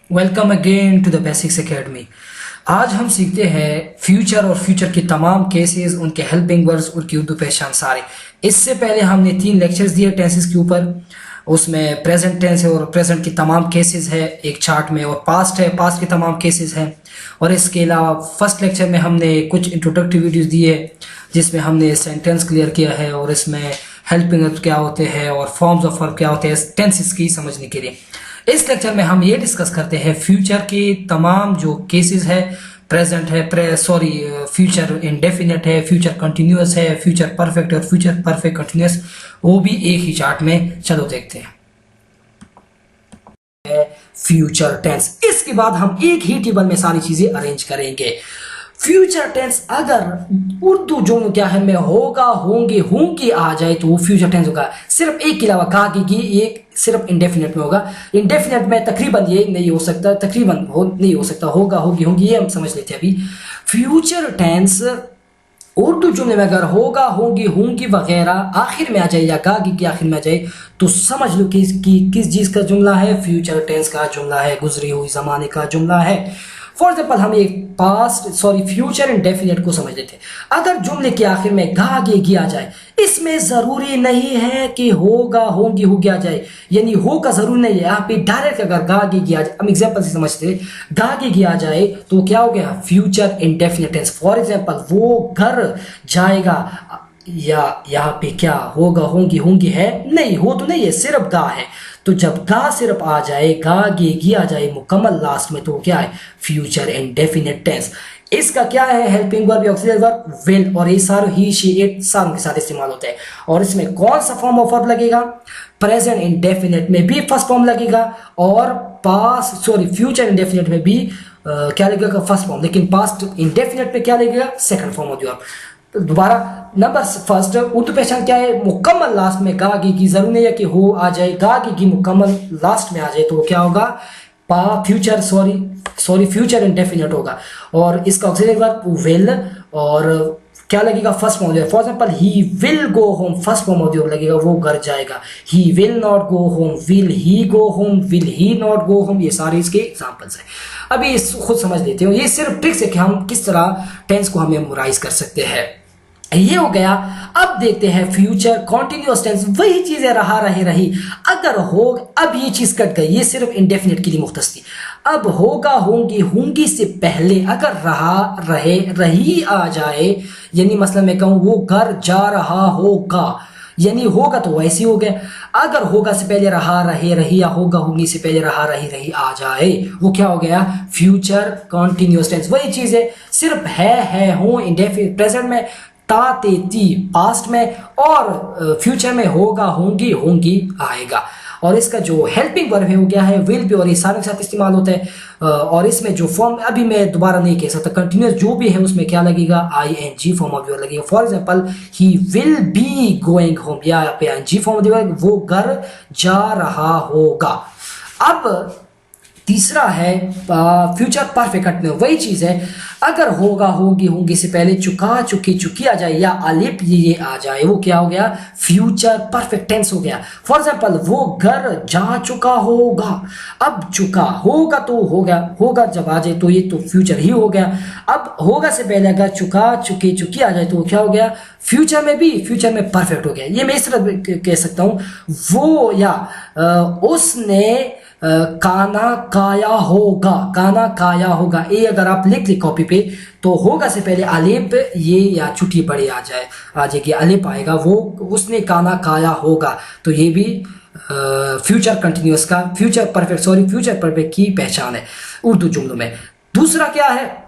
Welcome again to the basics academy. आज हम सीखते हैं फ्यूचर और फ्यूचर के तमाम केसेस, उनके हेल्पिंग वर्ड्स, उनकी उर्दू पहचान सारे। इससे पहले हमने 3 लेक्चर्स दिए टेंसेस के ऊपर। उसमें प्रेजेंट टेंस है और प्रेजेंट के तमाम केसेस है एक चार्ट में, और पास्ट है, पास्ट के तमाम केसेस हैं। और इसके अलावा फर्स्ट लेक्चर में हमने कुछ इंट्रोडक्टरी वीडियोज़ दिए जिसमें हमने सेंटेंस क्लियर किया है और इसमें हेल्पिंग वर्ड्स क्या होते हैं और फॉर्म्स ऑफ वर्ब क्या होते हैं टेंसेस की समझने के लिए। इस लेक्चर में हम ये डिस्कस करते हैं फ्यूचर के तमाम जो केसेस है। प्रेजेंट है, फ्यूचर इंडेफिनिट है, फ्यूचर कंटिन्यूअस है, फ्यूचर परफेक्ट और फ्यूचर परफेक्ट कंटिन्यूअस, वो भी एक ही चार्ट में। चलो देखते हैं फ्यूचर टेंस। इसके बाद हम एक ही टेबल में सारी चीजें अरेंज करेंगे। फ्यूचर टेंस अगर उर्दू जो क्या है में होगा, होंगे, होंगी आ जाए तो वो फ्यूचर टेंस होगा। सिर्फ एक के अलावा कहा कि एक सिर्फ इंडेफिनेट में होगा। इंडेफिनेट में तकरीबन ये नहीं हो सकता, तकरीबन नहीं हो सकता, होगा, होगी, होंगी, ये हम समझ लेते हैं अभी। फ्यूचर टेंस उर्दू जुमले में अगर होगा, होंगी, होंगी वगैरह आखिर में आ जाए या कहा कि आखिर में आ जाए तो समझ लो कि किस चीज का जुमला है, फ्यूचर टेंस का जुमला है, गुजरी हुई जमाने का जुमला है। फॉर एग्जाम्पल हम एक फ्यूचर इंडेफिनिट को समझ लेते हैं। अगर जुमले के आखिर में गा गी आ जाए, इसमें जरूरी नहीं है कि होगा, होंगी, होगी आ जाए, यानी होगा जरूरी नहीं है। यहाँ पे डायरेक्ट अगर गा गी आ जाए, हम एग्जाम्पल से समझते हैं, गा गी आ जाए तो क्या हो गया, future indefinite tense. For example वो घर जाएगा, या यहाँ पे क्या होगा, होंगी, होंगी है नहीं, हो तो नहीं है, सिर्फ गा है। तो जब गा सिर्फ आ जाए, गा गी आ जाए मुकम्मल लास्ट में, तो क्या है, फ्यूचर इंडेफिनिट टेंस। इसका क्या है, हेल्पिंग वर्ब या ऑक्सिलरी वर्ब विल, और ये सारे ही, शी, इट सारों के साथ इस्तेमाल होता है। और इसमें कौन सा फॉर्म ऑफ वर्ब लगेगा, प्रेजेंट इंडेफिनिट में भी फर्स्ट फॉर्म लगेगा, और फ्यूचर इंडेफिनिट में भी क्या लगेगा, फर्स्ट फॉर्म, लेकिन पास्ट इंडेफिनिट में क्या लगेगा, सेकंड फॉर्म ऑफ वर्ब। तो दोबारा नंबर फर्स्ट, उर्दू पहचान क्या है, मुकम्मल लास्ट में गा गी की जरूरी नहीं है कि हो आ जाए, गा गी मुकम्मल लास्ट में आ जाए तो क्या होगा, फ्यूचर इंडेफिनिट होगा। और इसका ऑक्सिलरी वर्ब विल, और क्या लगेगा, first form. For example he will go home, first form of verb लगेगा, वो घर जाएगा। He will not go home, will he go home, will he not go home. ये सारे इसके एग्जांपल्स हैं। अभी खुद समझ लेते हो, ये सिर्फ ट्रिक्स है कि हम किस तरह टेंस को हम मेमोराइज कर सकते हैं। ये हो गया। अब देखते हैं फ्यूचर कॉन्टिन्यूअस टेंस, वही चीजें रहा रही। अगर हो, अब ये चीज कट गई, ये सिर्फ इंडेफिनिट के लिए मुख्तस थी। अब होगा, होंगी, होंगी से पहले अगर रहा, रहे, रही आ जाए, यानी मसलन मैं कहूं वो घर जा रहा होगा, यानी होगा तो वैसे हो गया। अगर होगा से पहले रहा, रहे, रही, या होगा, होंगी से पहले रहा, रही आ जाए, वो क्या हो गया, फ्यूचर कॉन्टिन्यूअस टेंस। वही चीज है, सिर्फ है, हो इंडेफिनिट प्रेजेंट में, ता, ते, ती पास्ट में, और फ्यूचर में होगा, होंगी, होंगी आएगा। और इसका जो हेल्पिंग वर्ब है वो क्या है, विल भी, और ये सारे के साथ इस्तेमाल होता है। और इसमें जो फॉर्म अभी मैं दोबारा नहीं कह सकता, कंटिन्यूअस जो भी है उसमें क्या लगेगा, ING फॉर्म ऑफ वर्ब लगेगा। For example he will be going home, या पे ING फॉर्म ऑफ वर्ब, वो घर जा रहा होगा। अब तीसरा है फ्यूचर परफेक्ट कंटिन्यूअस, वही चीज है। अगर होगा, होगी, होंगी से पहले चुका, चुकी, चुकी आ जाए, या अलिफ ये आ जाए, वो क्या हो गया, फ्यूचर परफेक्ट टेंस हो गया। फॉर एग्जांपल वो घर जा चुका होगा। अब चुका, होगा तो हो गया, होगा जब आ जाए तो ये तो फ्यूचर ही हो गया। अब होगा से पहले अगर चुका, चुकी, चुकी आ जाए तो क्या हो गया, फ्यूचर में भी, फ्यूचर में परफेक्ट हो गया। ये मैं इस तरह कह सकता हूं, वो या उसने काना काया होगा, काना काया होगा। ये अगर आप लिख ली कॉपी पे तो होगा से पहले अलिफ ये या छुट्टी बड़ी आ जाएगी, अलिफ आएगा, वो उसने काना काया होगा। तो ये भी फ्यूचर कंटिन्यूअस का, फ्यूचर परफेक्ट की पहचान है उर्दू जुमलों में। दूसरा क्या है,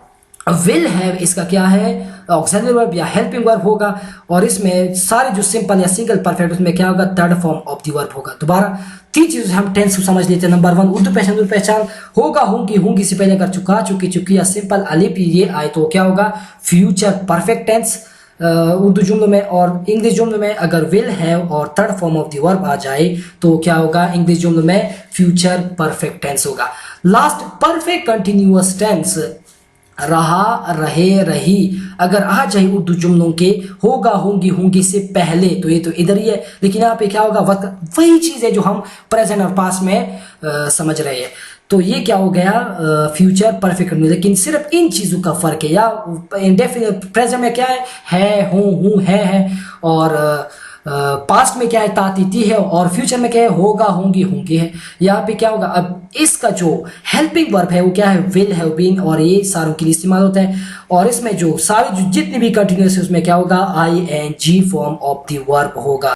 विल है, इसका क्या है, ऑक्सिलरी वर्ब या हेल्पिंग वर्ब होगा। और इसमें सारे जो सिंपल या सिंगल परफेक्ट, उसमें क्या होगा, third form of the verb होगा। दोबारा 3 चीजें हम टेंस को समझ लेते हैं। नंबर 1 उर्दू पहचान, होगा, होंगी, होंगी से पहले अगर चुका, चुकी, चुकी या सिंपल अलिफ ये आए तो क्या होगा, फ्यूचर परफेक्ट टेंस उर्दू जुमलों में। और इंग्लिश जुमलों में अगर विल है और third form of the verb आ जाए तो क्या होगा, इंग्लिश जुमलों में फ्यूचर परफेक्ट टेंस होगा। लास्ट परफेक्ट कंटिन्यूअस टेंस, रहा, रहे, रही अगर आ जाए उर्दू जुमलों के होगा, होंगी, होंगी से पहले, तो ये तो इधर ही है, लेकिन यहाँ पे क्या होगा, वक्त, वही चीज है जो हम प्रेजेंट और पास्ट में समझ रहे हैं। तो ये क्या हो गया, फ्यूचर परफेक्ट कंटिन्यूस। लेकिन सिर्फ इन चीज़ों का फ़र्क है, या इंडेफिनिट प्रेजेंट में क्या है हूँ है, और पास्ट में क्या है तातीती है, और फ्यूचर में क्या है होगा होंगी होंगी है। यहाँ पे क्या होगा, अब इसका जो हेल्पिंग वर्ब है वो क्या है, विल, हैव बीन, और ये सारों के लिए इस्तेमाल होता है। और इसमें जो सारी जितनी भी कंटिन्यूस है उसमें क्या होगा, ING form of the verb होगा।